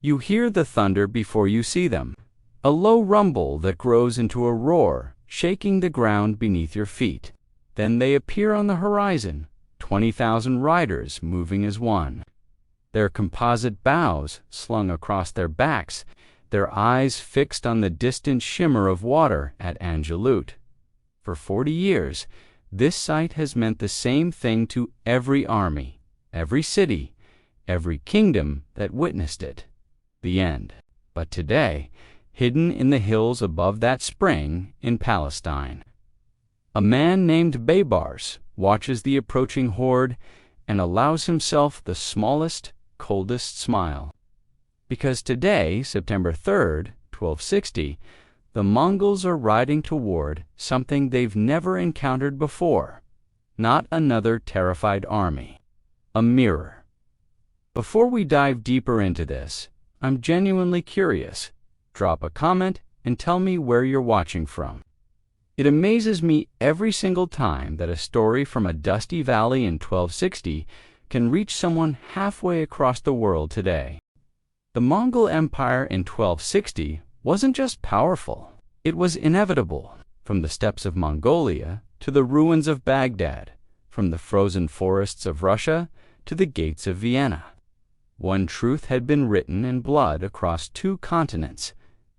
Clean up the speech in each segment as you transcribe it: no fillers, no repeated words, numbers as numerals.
You hear the thunder before you see them, a low rumble that grows into a roar, shaking the ground beneath your feet. Then they appear on the horizon, 20,000 riders moving as one. Their composite bows slung across their backs, their eyes fixed on the distant shimmer of water at Ain Jalut. For 40 years, this sight has meant the same thing to every army, every city, every kingdom that witnessed it. The end. But today, hidden in the hills above that spring in Palestine, a man named Baybars watches the approaching horde and allows himself the smallest, coldest smile. Because today, September 3rd, 1260, the Mongols are riding toward something they've never encountered before. Not another terrified army. A mirror. Before we dive deeper into this, I'm genuinely curious. Drop a comment and tell me where you're watching from. It amazes me every single time that a story from a dusty valley in 1260 can reach someone halfway across the world today. The Mongol Empire in 1260 wasn't just powerful, it was inevitable. From the steppes of Mongolia to the ruins of Baghdad, from the frozen forests of Russia to the gates of Vienna. One truth had been written in blood across 2 continents.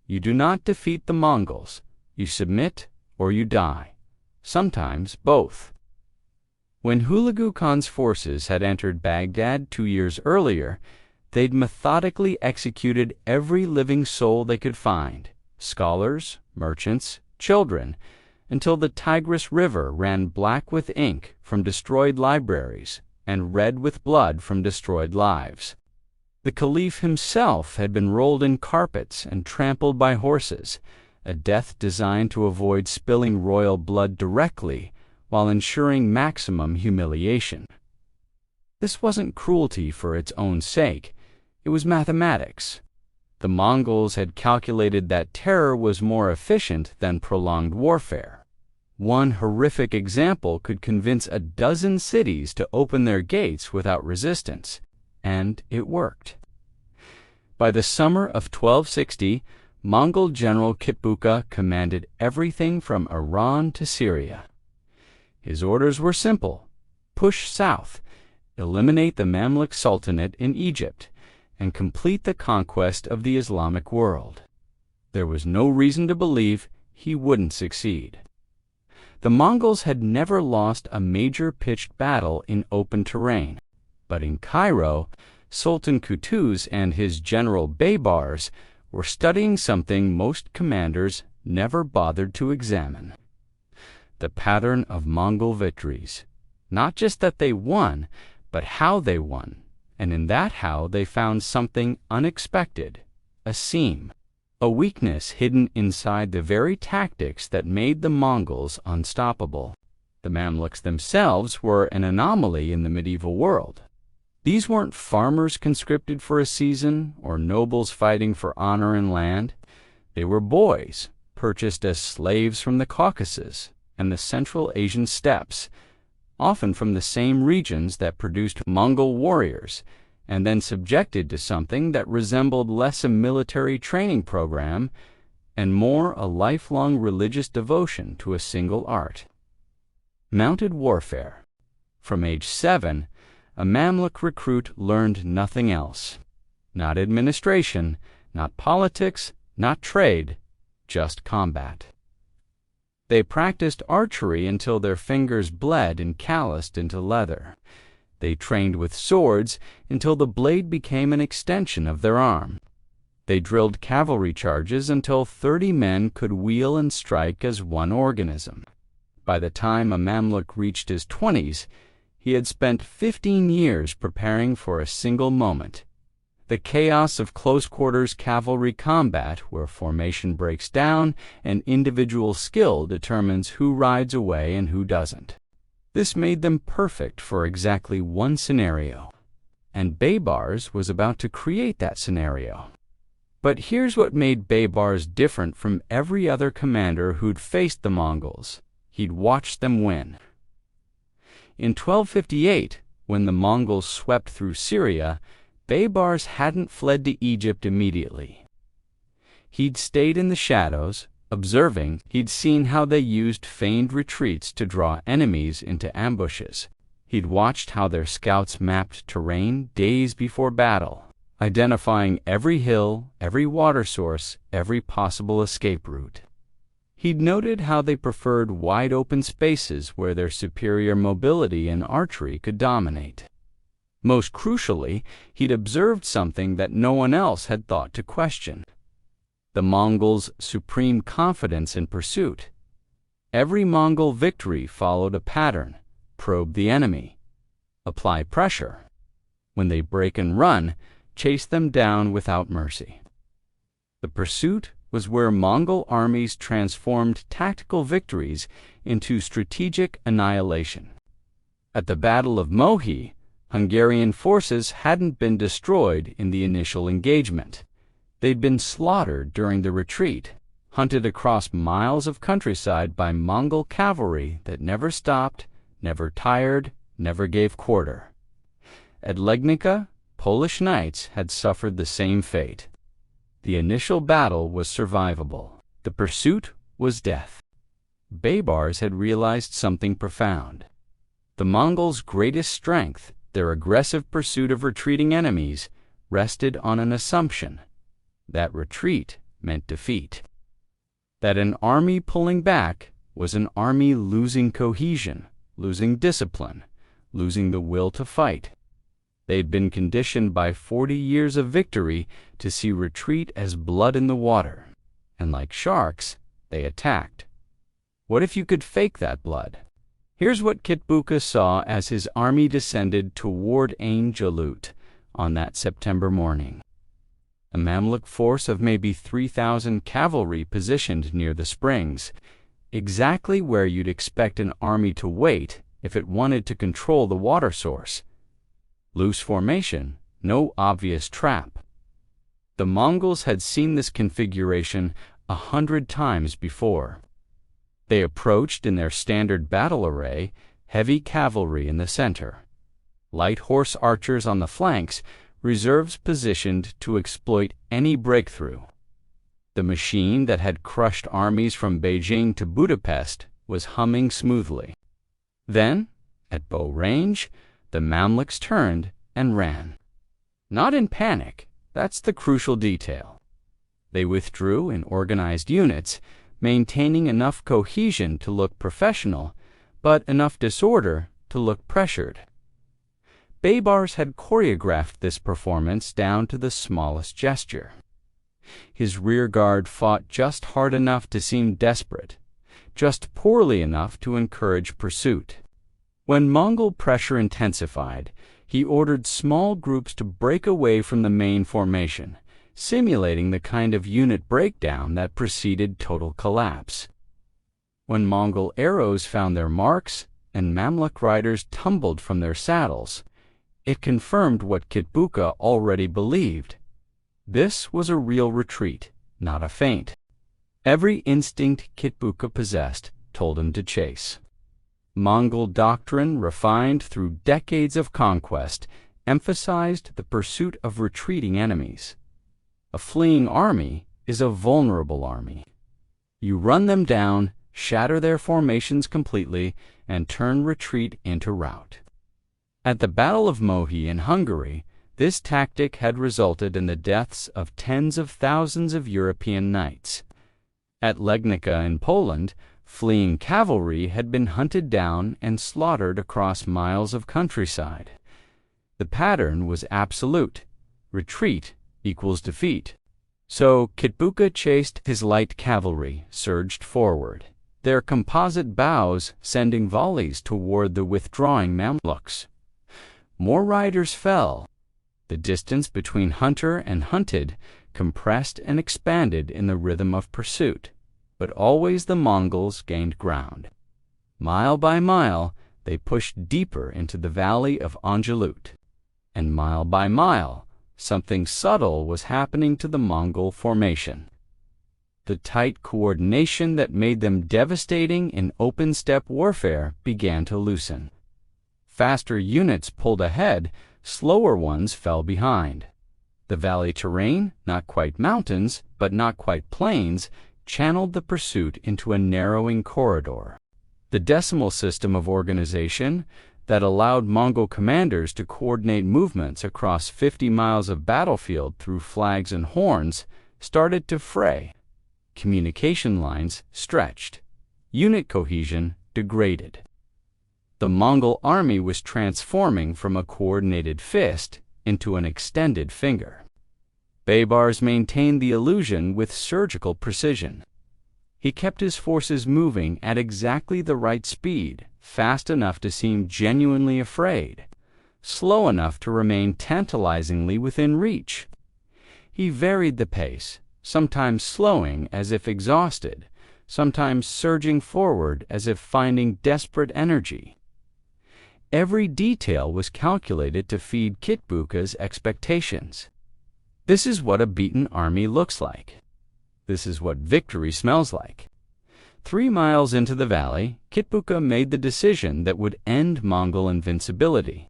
You do not defeat the Mongols. You submit or you die. Sometimes both. When Hulagu Khan's forces had entered Baghdad 2 years earlier, they'd methodically executed every living soul they could find, scholars, merchants, children, until the Tigris River ran black with ink from destroyed libraries and red with blood from destroyed lives. The Caliph himself had been rolled in carpets and trampled by horses, a death designed to avoid spilling royal blood directly while ensuring maximum humiliation. This wasn't cruelty for its own sake. It was mathematics. The Mongols had calculated that terror was more efficient than prolonged warfare. One horrific example could convince a dozen cities to open their gates without resistance, and it worked. By the summer of 1260, Mongol General Kitbuka commanded everything from Iran to Syria. His orders were simple: push south, eliminate the Mamluk Sultanate in Egypt, and complete the conquest of the Islamic world. There was no reason to believe he wouldn't succeed. The Mongols had never lost a major pitched battle in open terrain, but in Cairo, Sultan Qutuz and his general Baybars were studying something most commanders never bothered to examine: the pattern of Mongol victories. Not just that they won, but how they won. And in that how they found something unexpected, a seam, a weakness hidden inside the very tactics that made the Mongols unstoppable. The Mamluks themselves were an anomaly in the medieval world. These weren't farmers conscripted for a season or nobles fighting for honor and land. They were boys, purchased as slaves from the Caucasus and the Central Asian steppes, often from the same regions that produced Mongol warriors, and then subjected to something that resembled less a military training program and more a lifelong religious devotion to a single art: mounted warfare. From age 7, a Mamluk recruit learned nothing else. Not administration, not politics, not trade, just combat. They practiced archery until their fingers bled and calloused into leather. They trained with swords until the blade became an extension of their arm. They drilled cavalry charges until 30 men could wheel and strike as one organism. By the time a Mamluk reached his 20s, he had spent 15 years preparing for a single moment: the chaos of close-quarters cavalry combat where formation breaks down and individual skill determines who rides away and who doesn't. This made them perfect for exactly one scenario, and Baybars was about to create that scenario. But here's what made Baybars different from every other commander who'd faced the Mongols: he'd watched them win. In 1258, when the Mongols swept through Syria, Baybars hadn't fled to Egypt immediately. He'd stayed in the shadows, observing. He'd seen how they used feigned retreats to draw enemies into ambushes. He'd watched how their scouts mapped terrain days before battle, identifying every hill, every water source, every possible escape route. He'd noted how they preferred wide-open spaces where their superior mobility and archery could dominate. Most crucially, he'd observed something that no one else had thought to question: the Mongols' supreme confidence in pursuit. Every Mongol victory followed a pattern: probe the enemy, apply pressure. When they break and run, chase them down without mercy. The pursuit was where Mongol armies transformed tactical victories into strategic annihilation. At the Battle of Mohi, Hungarian forces hadn't been destroyed in the initial engagement. They'd been slaughtered during the retreat, hunted across miles of countryside by Mongol cavalry that never stopped, never tired, never gave quarter. At Legnica, Polish knights had suffered the same fate. The initial battle was survivable. The pursuit was death. Baybars had realized something profound. The Mongols' greatest strength, their aggressive pursuit of retreating enemies, rested on an assumption: that retreat meant defeat. That an army pulling back was an army losing cohesion, losing discipline, losing the will to fight. They'd been conditioned by 40 years of victory to see retreat as blood in the water, and like sharks, they attacked. What if you could fake that blood? Here's what Kitbuka saw as his army descended toward Ain Jalut on that September morning. A Mamluk force of maybe 3,000 cavalry positioned near the springs, exactly where you'd expect an army to wait if it wanted to control the water source. Loose formation, no obvious trap. The Mongols had seen this configuration 100 times before. They approached in their standard battle array, heavy cavalry in the center, light horse archers on the flanks, reserves positioned to exploit any breakthrough. The machine that had crushed armies from Beijing to Budapest was humming smoothly. Then, at bow range, the Mamluks turned and ran. Not in panic, that's the crucial detail. They withdrew in organized units, maintaining enough cohesion to look professional, but enough disorder to look pressured. Baybars had choreographed this performance down to the smallest gesture. His rear guard fought just hard enough to seem desperate, just poorly enough to encourage pursuit. When Mongol pressure intensified, he ordered small groups to break away from the main formation, simulating the kind of unit breakdown that preceded total collapse. When Mongol arrows found their marks and Mamluk riders tumbled from their saddles, it confirmed what Kitbuka already believed. This was a real retreat, not a feint. Every instinct Kitbuka possessed told him to chase. Mongol doctrine, refined through decades of conquest, emphasized the pursuit of retreating enemies. A fleeing army is a vulnerable army. You run them down, shatter their formations completely, and turn retreat into rout. At the Battle of Mohi in Hungary, this tactic had resulted in the deaths of tens of thousands of European knights. At Legnica in Poland, fleeing cavalry had been hunted down and slaughtered across miles of countryside. The pattern was absolute: retreat equals defeat. So Kitbuka chased his light cavalry, surged forward, their composite bows sending volleys toward the withdrawing Mamluks. More riders fell. The distance between hunter and hunted compressed and expanded in the rhythm of pursuit, but always the Mongols gained ground. Mile by mile, they pushed deeper into the valley of Ain Jalut, and mile by mile, something subtle was happening to the Mongol formation. The tight coordination that made them devastating in open-steppe warfare began to loosen. Faster units pulled ahead, Slower ones fell behind. The valley terrain, not quite mountains, but not quite plains, channeled the pursuit into a narrowing corridor. The decimal system of organization that allowed Mongol commanders to coordinate movements across 50 miles of battlefield through flags and horns started to fray. Communication lines stretched. Unit cohesion degraded. The Mongol army was transforming from a coordinated fist into an extended finger. Baybars maintained the illusion with surgical precision. He kept his forces moving at exactly the right speed, fast enough to seem genuinely afraid, slow enough to remain tantalizingly within reach. He varied the pace, sometimes slowing as if exhausted, sometimes surging forward as if finding desperate energy. Every detail was calculated to feed Kitbuka's expectations. This is what a beaten army looks like. This is what victory smells like. 3 miles into the valley, Kitbuka made the decision that would end Mongol invincibility.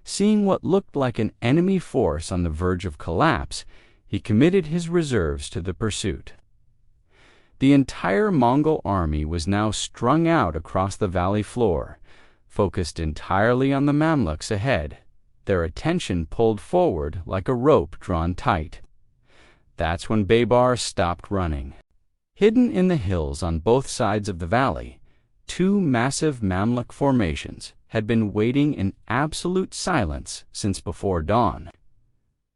Seeing what looked like an enemy force on the verge of collapse, he committed his reserves to the pursuit. The entire Mongol army was now strung out across the valley floor, focused entirely on the Mamluks ahead, their attention pulled forward like a rope drawn tight. That's when Baybar stopped running. Hidden in the hills on both sides of the valley, 2 massive Mamluk formations had been waiting in absolute silence since before dawn.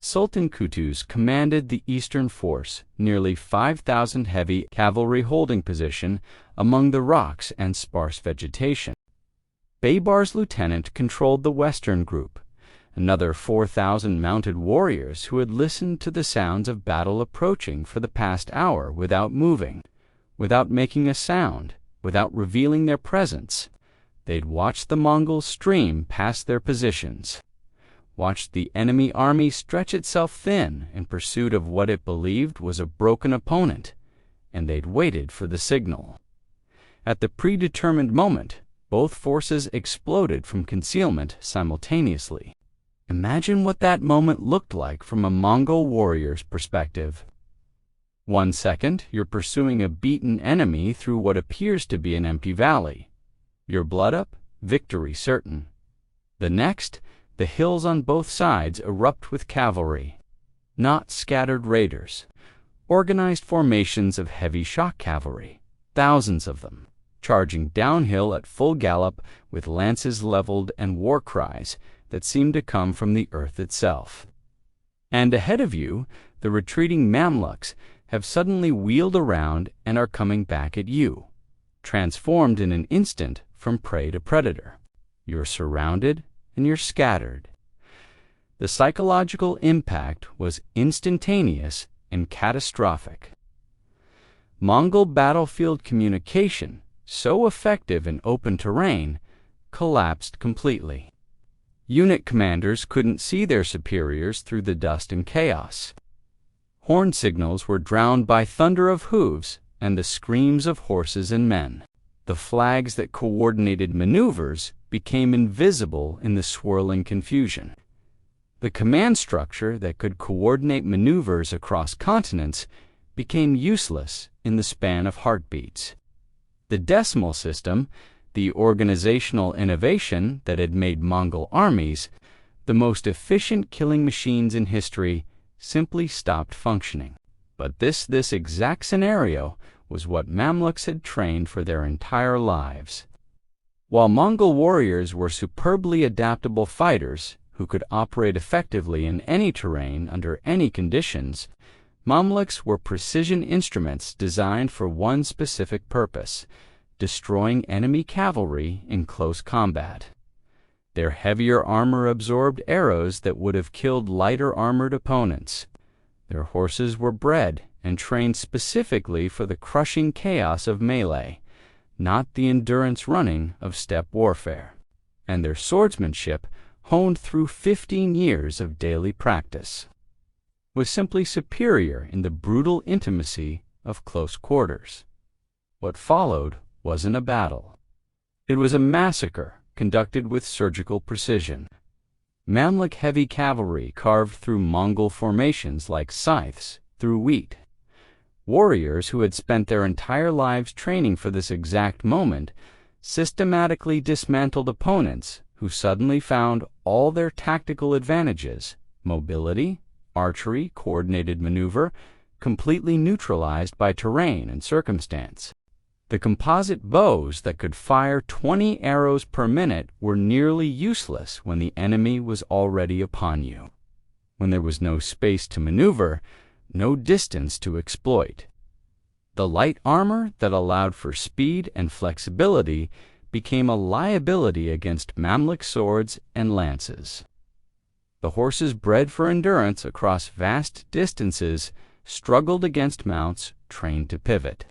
Sultan Qutuz commanded the eastern force, nearly 5,000 heavy cavalry holding position among the rocks and sparse vegetation. Baybar's lieutenant controlled the western group, another 4,000 mounted warriors who had listened to the sounds of battle approaching for the past hour without moving, without making a sound, without revealing their presence. They'd watched the Mongols stream past their positions, watched the enemy army stretch itself thin in pursuit of what it believed was a broken opponent, and they'd waited for the signal. At the predetermined moment, both forces exploded from concealment simultaneously. Imagine what that moment looked like from a Mongol warrior's perspective. 1 second, you're pursuing a beaten enemy through what appears to be an empty valley. Your blood up, victory certain. The next, the hills on both sides erupt with cavalry. Not scattered raiders. Organized formations of heavy shock cavalry, thousands of them, charging downhill at full gallop with lances leveled and war cries that seemed to come from the earth itself. And ahead of you, the retreating Mamluks have suddenly wheeled around and are coming back at you, transformed in an instant from prey to predator. You're surrounded and you're scattered. The psychological impact was instantaneous and catastrophic. Mongol battlefield communication, so effective in open terrain, collapsed completely. Unit commanders couldn't see their superiors through the dust and chaos. Horn signals were drowned by thunder of hooves and the screams of horses and men. The flags that coordinated maneuvers became invisible in the swirling confusion. The command structure that could coordinate maneuvers across continents became useless in the span of heartbeats. The decimal system, the organizational innovation that had made Mongol armies the most efficient killing machines in history, simply stopped functioning. But this exact scenario was what Mamluks had trained for their entire lives. While Mongol warriors were superbly adaptable fighters who could operate effectively in any terrain under any conditions, Mamluks were precision instruments designed for one specific purpose: destroying enemy cavalry in close combat. Their heavier armor absorbed arrows that would have killed lighter armored opponents. Their horses were bred and trained specifically for the crushing chaos of melee, not the endurance running of steppe warfare. And their swordsmanship, honed through 15 years of daily practice, was simply superior in the brutal intimacy of close quarters. What followed wasn't a battle. It was a massacre conducted with surgical precision. Mamluk heavy cavalry carved through Mongol formations like scythes through wheat. Warriors who had spent their entire lives training for this exact moment systematically dismantled opponents who suddenly found all their tactical advantages, mobility, archery, coordinated maneuver, completely neutralized by terrain and circumstance. The composite bows that could fire 20 arrows per minute were nearly useless when the enemy was already upon you. When there was no space to maneuver, no distance to exploit. The light armor that allowed for speed and flexibility became a liability against Mamluk swords and lances. The horses bred for endurance across vast distances struggled against mounts trained to pivot,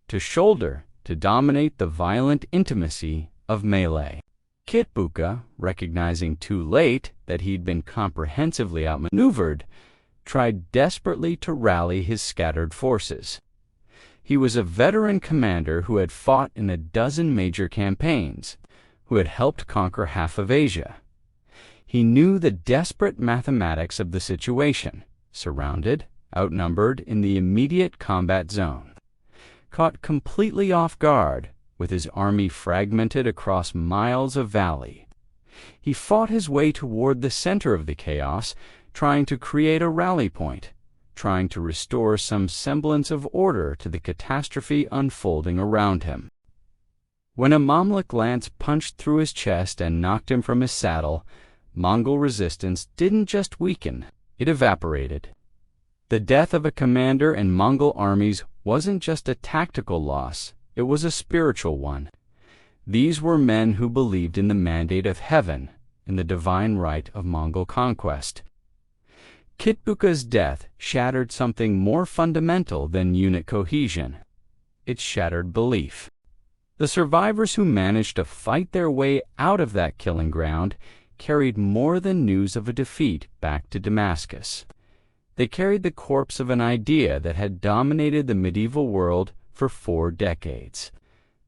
to shoulder, to dominate the violent intimacy of melee. Kitbuka, recognizing too late that he'd been comprehensively outmaneuvered, tried desperately to rally his scattered forces. He was a veteran commander who had fought in a dozen major campaigns, who had helped conquer half of Asia. He knew the desperate mathematics of the situation, surrounded, outnumbered in the immediate combat zone. Caught completely off guard, with his army fragmented across miles of valley. He fought his way toward the center of the chaos, trying to create a rally point, trying to restore some semblance of order to the catastrophe unfolding around him. When a Mamluk lance punched through his chest and knocked him from his saddle, Mongol resistance didn't just weaken, it evaporated. The death of a commander in Mongol armies wasn't just a tactical loss, it was a spiritual one. These were men who believed in the mandate of heaven, in the divine right of Mongol conquest. Kitbuka's death shattered something more fundamental than unit cohesion. It shattered belief. The survivors who managed to fight their way out of that killing ground carried more than news of a defeat back to Damascus. They carried the corpse of an idea that had dominated the medieval world for 4 decades.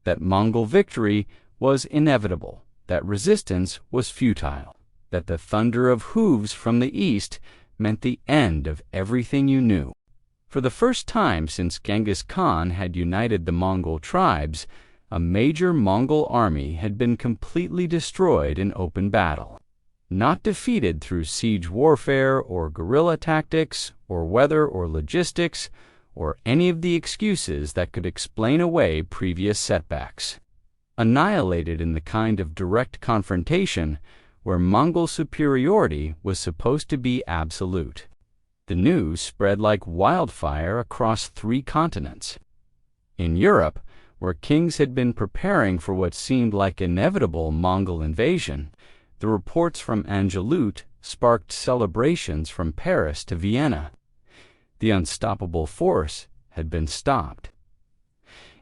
That Mongol victory was inevitable, that resistance was futile, that the thunder of hooves from the east meant the end of everything you knew. For the first time since Genghis Khan had united the Mongol tribes, a major Mongol army had been completely destroyed in open battle. Not defeated through siege warfare or guerrilla tactics or weather or logistics or any of the excuses that could explain away previous setbacks. Annihilated in the kind of direct confrontation where Mongol superiority was supposed to be absolute. The news spread like wildfire across 3 continents. In Europe, where kings had been preparing for what seemed like inevitable Mongol invasion, the reports from Ain Jalut sparked celebrations from Paris to Vienna. The unstoppable force had been stopped.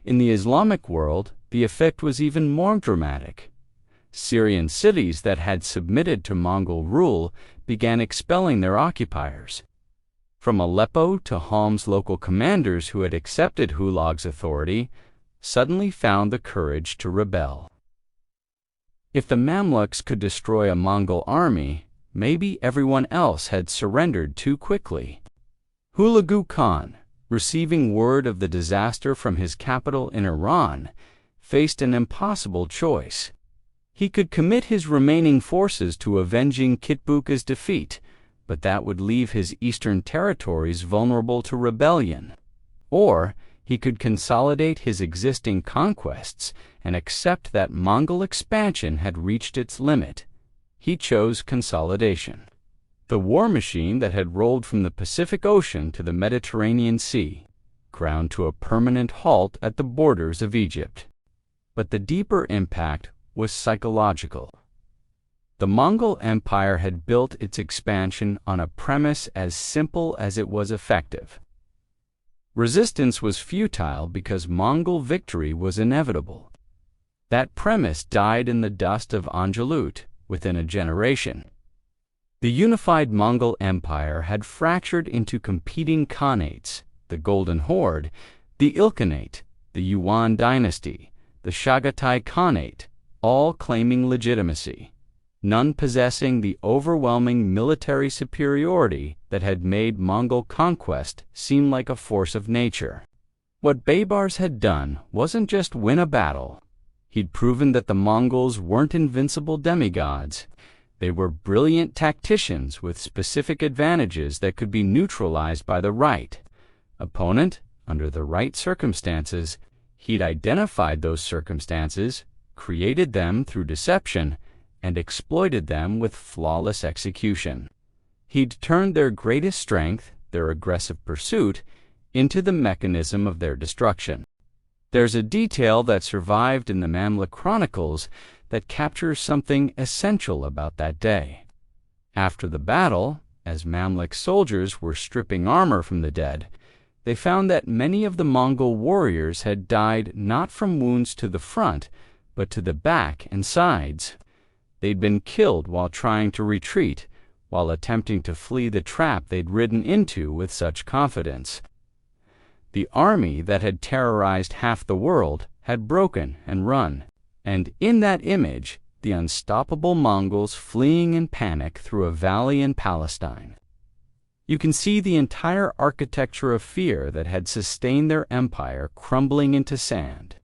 In the Islamic world, the effect was even more dramatic. Syrian cities that had submitted to Mongol rule began expelling their occupiers. From Aleppo to Hom's local commanders who had accepted Hulag's authority suddenly found the courage to rebel. If the Mamluks could destroy a Mongol army, maybe everyone else had surrendered too quickly. Hulagu Khan, receiving word of the disaster from his capital in Iran, faced an impossible choice. He could commit his remaining forces to avenging Kitbuka's defeat, but that would leave his eastern territories vulnerable to rebellion. Or he could consolidate his existing conquests and accept that Mongol expansion had reached its limit. He chose consolidation. The war machine that had rolled from the Pacific Ocean to the Mediterranean Sea ground to a permanent halt at the borders of Egypt. But the deeper impact was psychological. The Mongol Empire had built its expansion on a premise as simple as it was effective. Resistance was futile because Mongol victory was inevitable. That premise died in the dust of Ain Jalut within a generation. The unified Mongol Empire had fractured into competing khanates, the Golden Horde, the Ilkhanate, the Yuan dynasty, the Chagatai Khanate, all claiming legitimacy. none possessing the overwhelming military superiority that had made Mongol conquest seem like a force of nature. What Baybars had done wasn't just win a battle. He'd proven that the Mongols weren't invincible demigods. They were brilliant tacticians with specific advantages that could be neutralized by the right opponent under the right circumstances. He'd identified those circumstances, created them through deception, and exploited them with flawless execution. He'd turned their greatest strength, their aggressive pursuit, into the mechanism of their destruction. There's a detail that survived in the Mamluk chronicles that captures something essential about that day. After the battle, as Mamluk soldiers were stripping armor from the dead, they found that many of the Mongol warriors had died not from wounds to the front, but to the back and sides. They'd been killed while trying to retreat, while attempting to flee the trap they'd ridden into with such confidence. The army that had terrorized half the world had broken and run, and in that image, the unstoppable Mongols fleeing in panic through a valley in Palestine. You can see the entire architecture of fear that had sustained their empire crumbling into sand.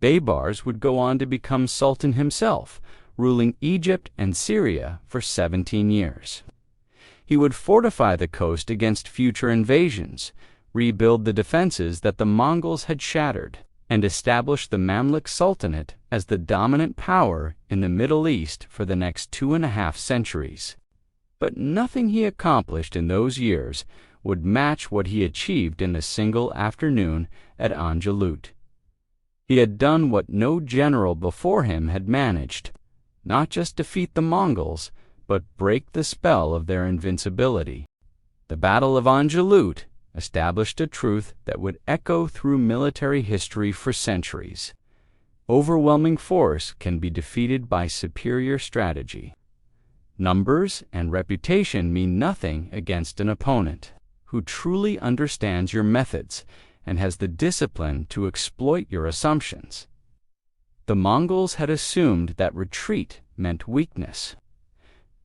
Baybars would go on to become Sultan himself, ruling Egypt and Syria for 17 years. He would fortify the coast against future invasions, rebuild the defenses that the Mongols had shattered, and establish the Mamluk Sultanate as the dominant power in the Middle East for the next 2.5 centuries. But nothing he accomplished in those years would match what he achieved in a single afternoon at Ain Jalut. He had done what no general before him had managed, not just defeat the Mongols, but break the spell of their invincibility. The Battle of Ain Jalut established a truth that would echo through military history for centuries. Overwhelming force can be defeated by superior strategy. Numbers and reputation mean nothing against an opponent who truly understands your methods and has the discipline to exploit your assumptions. The Mongols had assumed that retreat meant weakness.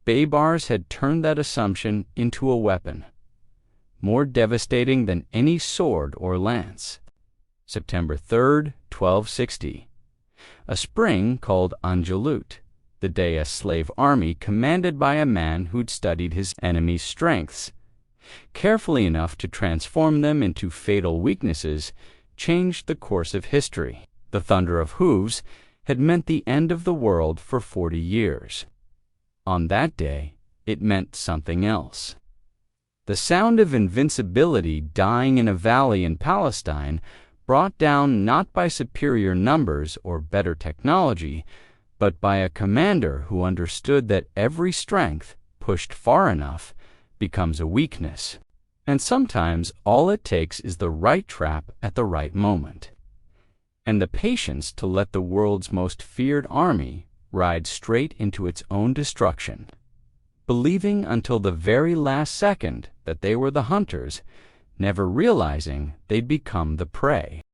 Baybars had turned that assumption into a weapon, more devastating than any sword or lance. September 3rd, 1260. A spring called Ain Jalut, the day a slave army commanded by a man who'd studied his enemy's strengths, carefully enough to transform them into fatal weaknesses, changed the course of history. The thunder of hooves had meant the end of the world for 40 years. On that day, it meant something else. The sound of invincibility dying in a valley in Palestine, brought down not by superior numbers or better technology, but by a commander who understood that every strength, pushed far enough, becomes a weakness. And sometimes all it takes is the right trap at the right moment, and the patience to let the world's most feared army ride straight into its own destruction, believing until the very last second that they were the hunters, never realizing they'd become the prey.